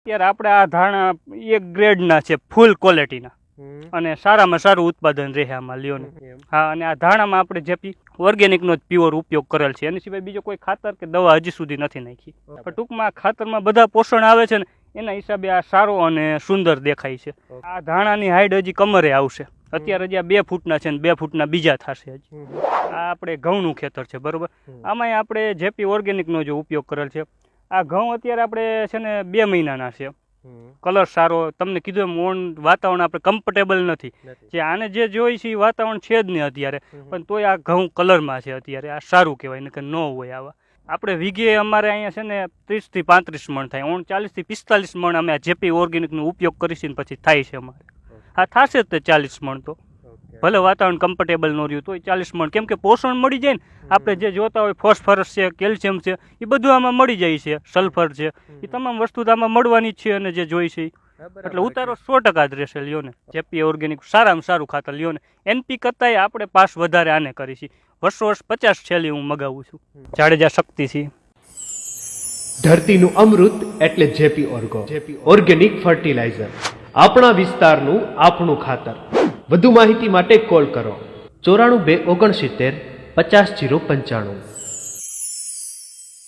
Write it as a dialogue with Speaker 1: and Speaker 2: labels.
Speaker 1: અત્યારે આપણે આ ધાણા એક ગ્રેડના છે, ફૂલ ક્વોલિટીના, અને સારામાં સારું ઉત્પાદન રહે આમાં લ્યો ને. હા, અને આ ધાણામાં આપણે જેપી ઓર્ગેનિકનો જ પ્યોર ઉપયોગ કરેલ છે, એની સિવાય બીજો કોઈ ખાતર કે દવા હજી સુધી નથી નાખી. પણ ટૂંકમાં ખાતરમાં બધા પોષણ આવે છે ને એના હિસાબે આ સારો અને સુંદર દેખાય છે. આ ધાણાની હાઈટ હજી કમરે આવશે. અત્યારે હજી આ 2 ફૂટના છે ને 2 ફૂટના બીજા થશે હજી. આ આપણે ઘઉંનું ખેતર છે, બરોબર. આમાં આપણે જેપી ઓર્ગેનિકનો જો ઉપયોગ કરેલ છે. આ ઘઉં અત્યારે આપણે છે ને 2 મહિનાના છે. કલર સારો, તમને કીધું એમ વાતાવરણ આપણે કમ્ફર્ટેબલ નથી. જે આને જે જોઈ છે એ વાતાવરણ છે જ નહીં અત્યારે, પણ તોય આ ઘઉં કલરમાં છે અત્યારે. આ સારું કહેવાય, ને કે ન હોય આવા. આપણે વીઘે અમારે અહીંયા છે ને 30 થી 35 મણ થાય. 40 થી 45 મણ અમે આ જેપી ઓર્ગેનિકનો ઉપયોગ કરીશું ને પછી થાય છે અમારે. હા, થશે જ તે 40 મણ તો, ભલે વાતાવરણ કમ્ફર્ટેબલ ન રહ્યું તોય 40 મણ, કેમ કે પોષણ મળી જાય ને. આપણે જે જોતા હોય ફોસ્ફરસ છે, કેલ્શિયમ છે, એ બધું આમાં મળી જાય છે, સલ્ફર છે, એ તમામ વસ્તુ તો આમાં મળવાની જ છે. અને જે જોઈ છે એટલે ઉતારો 100% જ રહેશે લ્યો ને. જેપી ઓર્ગેનિક સારામાં સારું ખાતર લ્યો ને. એનપી કરતાંય આપણે પાસ વધારે આને કરી છે. વર્ષ 50 છેલ્લી હું મગાવું છું. જાડેજા શક્તિ છે.
Speaker 2: ધરતીનું અમૃત એટલે જેપી ઓર્ગો, ઓર્ગેનિક ફર્ટિલાઇઝર, આપણા વિસ્તારનું આપણું ખાતર. વધુ માહિતી માટે કોલ કરો 94 269 50 095.